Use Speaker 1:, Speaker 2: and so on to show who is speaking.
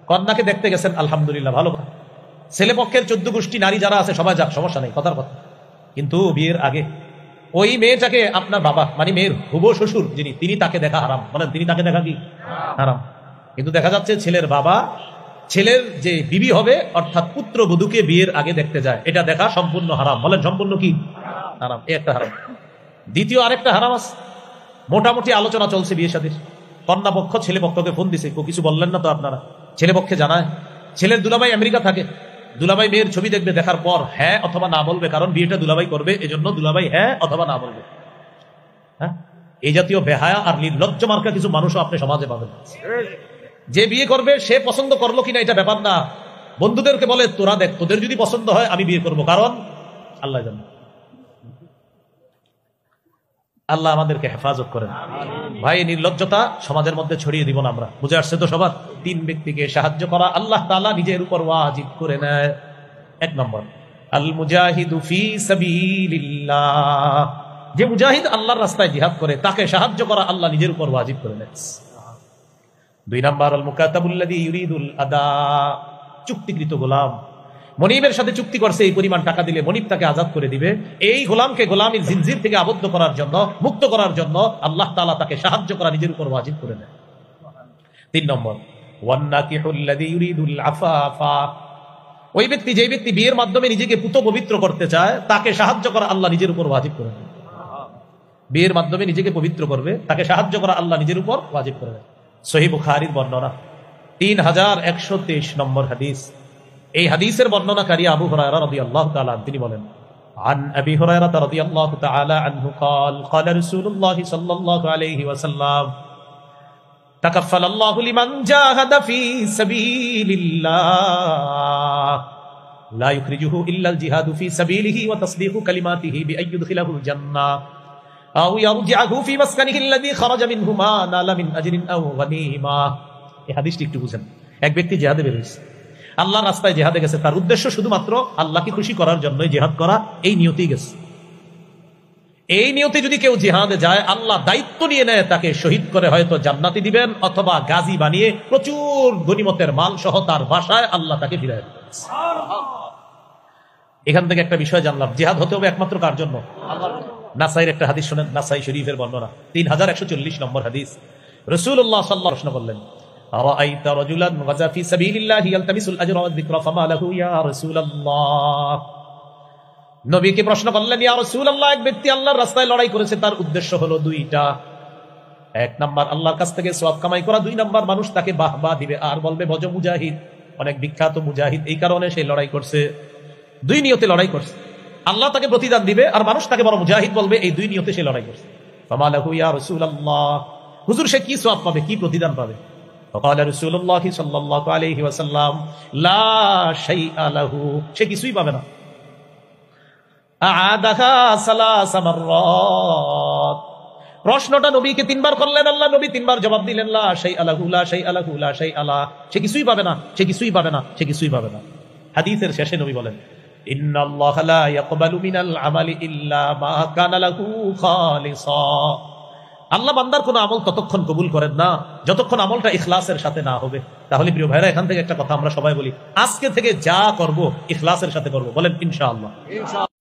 Speaker 1: কন্যাকে দেখতে গেছেন, আলহামদুলিল্লাহ, ভালো কথা। ছেলে পক্ষের 14 গোষ্ঠী নারী যারা আছে সবাই যাক, সমস্যা নেই, কথার কথা। কিন্তু বিয়ের আগে ওই মেয়েটাকে আপনার বাবা মানে মেয়ের হুবো শ্বশুর যিনি, তিনি তাকে দেখা হারাম। বলেন, তিনি তাকে দেখা কি হারাম? কিন্তু দেখা যাচ্ছে ছেলের বাবা ছেলের যে বিবি হবে অর্থাৎ পুত্র বধূকে বিয়ের আগে দেখতে যায়, এটা দেখা সম্পূর্ণ হারাম। বলেন, সম্পূর্ণ কি হারাম? এই একটা হারাম। দ্বিতীয় আরেকটা হারাম আছে, মোটামুটি আলোচনা চলছে বিয়ে শাদীর, কন্যা পক্ষ ছেলে পক্ষকে ফোন দিছে, কিছু বললেন না তো আপনারা? ছেলে পক্ষে জানায়, ছেলের দুলাভাই আমেরিকা থাকে, দুলাভাই মেয়ের ছবি দেখবে, দেখার পর হ্যাঁ অথবা না বলবে, কারণ বিয়েটা দুলাভাই করবে, এজন্য দুলাভাই হ্যাঁ অথবা না বলবে। হ্যাঁ, এই জাতীয় বেহায়া আর নির্লজ্জ মার্কা কিছু মানুষও আপনি সমাজে পাবেন। যে বিয়ে করবে সে পছন্দ করলো কিনা এটা ব্যাপার না, বন্ধুদেরকে বলে তোরা দেখ, তোদের যদি পছন্দ হয় আমি বিয়ে করবো, কারণ আল্লাহ জানে। আল্লাহ আমাদেরকে হেফাজত করেন। ভাই, নির্লজ্জতা সমাজের মধ্যে ছড়িয়ে দিব না আমরা, বুঝে আসছে তো সবার? 3 ব্যক্তিকে সাহায্য করা আল্লাহ তাআলা নিজের উপর ওয়াজিব করে নেয়। 1 নম্বর, আল মুজাহিদু ফি সাবিলিল্লাহ, যে মুজাহিদ আল্লাহর রাস্তায় জিহাদ করে তাকে সাহায্য করা আল্লাহ নিজের উপর ওয়াজিব করে নেয়। 2 নম্বর, আল মুকাতাবুল্লাযী ইউরিদুল আদা, চুক্তিকৃত গোলাম, মনিবের সাথে চুক্তি করছে এই পরিমাণ টাকা দিলে মনিব তাকে আজাদ করে দিবে, এই গোলামকে গোলামীর জিনজির থেকে আবদ্ধ করার জন্য, মুক্ত করার জন্য আল্লাহ তাআলা তাকে সাহায্য করা নিজের উপর ওয়াজিব করে নেয়। 3 নম্বর, ওয়ান্নাকিহুল্লাযী ইউরিদুল আফাফা, ওই ব্যক্তি যে ব্যক্তি বিয়ের মাধ্যমে নিজেকে পুত পবিত্র করতে চায় তাকে সাহায্য করা আল্লাহ নিজের উপর ওয়াজিব করে নেয়। বিয়ের মাধ্যমে নিজেকে পবিত্র করবে তাকে সাহায্য করা আল্লাহ নিজের উপর ওয়াজিব করে নেয়। সহিহ বুখারীর বর্ণনা, 3123 নম্বর হাদিস। এই হাদিসের বর্ণনাকারী আবু হুরায়রা রাদিয়াল্লাহু তাআলা তিনি বলেন, আন আবি হুরায়রা রাদিয়াল্লাহু তাআলা আনহু قال قال رسول الله صلى الله عليه وسلم تكفل الله لمن جاهد في سبيل الله لا يخرجه الا الجهاد في سبيله وتصديق كلماته بأن يدخله الجنة أو يرجعه في مسكنه الذي خرج منه ما نال من أجر أو غنيمة। এই হাদিসটি একটু বুঝেন। এক ব্যক্তি জিহাদে বের হয়েছে, আল্লাহর রাস্তায় জিহাদে গেছে, তার উদ্দেশ্য শুধুমাত্র আল্লাহকে খুশি করার জন্য জিহাদ করা, এই নিয়তেই গেছে। এই নিয়তে যদি কেউ জিহাদে যায় আল্লাহ দায়িত্ব নিয়ে নেয় তাকে শহীদ করে হয়তো জান্নাতি দিবেন, অথবা গাজী বানিয়ে প্রচুর গনিমতের মাল সহ তার বাসায় আল্লাহ তাকে ফিরিয়ে দিবেন। এখান থেকে একটা বিষয় জানলাম, জিহাদ হতে হবে একমাত্র কার জন্য? আল্লাহর। নাসাইর একটা হাদিস শুনেন, নাসাই শরীফের বর্ণনা, 3140 নম্বর হাদিস। রাসূলুল্লাহ সাল্লাল্লাহু আলাইহি ওয়াসাল্লাম প্রশ্ন করলেন, আরাআইতা রাজুলান গাজা ফি সাবিলিল্লাহি ইয়ালতামিসুল আজরা ওয়ায যিকরা ফামা লাহু ইয়া রাসূলুল্লাহ। নবীকে প্রশ্ন করলেন, ইয়া রাসূলুল্লাহ, এক ব্যক্তি আল্লাহর রাস্তায় লড়াই করেছে, তার উদ্দেশ্য হলো 2টা। 1 নাম্বার আল্লাহর কাছ থেকে সওয়াব কামাই করা, 2 নাম্বার মানুষ তাকে বাহবা দিবে আর বলবে বজ মুজাহিদ, অনেক বিখ্যাত মুজাহিদ, এই কারণে সে লড়াই করছে। 2 নিয়তে লড়াই করছে, আল্লাহ তাকে প্রতিদান দিবে আর মানুষ তাকে বড় মুজাহিদ বলবে, এই 2 নিয়তে সে লড়াই করছে। ফামা লাহু ইয়া রাসূলুল্লাহ, হুজুর সে কি সওয়াব পাবে, কি প্রতিদান পাবে? فقال رسول الله صلى الله عليه وسلم لا شيء له, সে কিছুই পাবে না। আ'আদাহা সালাস মাররাত, প্রশ্নটা নবীকে 3 বার করলেন, আল্লাহ নবী 3 বার জবাব দিলেন, লা শাইআ লাহু, লা শাইআ লাহু, লা শাইআ লা, সে কিছুই পাবে না, সে কিছুই পাবে না, সে কিছুই পাবে না। হাদিসের শেষে নবী বলেন, ইন্নাল্লাহা লা ইয়াকবালু মিনাল আমালি ইল্লা মা কানা লাহু খালিসা, আল্লাহ বান্দার কোন আমল ততক্ষণ কবুল করেন না যতক্ষণ আমলটা ইখলাসের সাথে না হবে। তাহলে প্রিয় ভাইরা, এখান থেকে একটা কথা আমরা সবাই বলি, আজকে থেকে যা করব ইখলাসের সাথে করব। বলেন ইনশাআল্লাহ।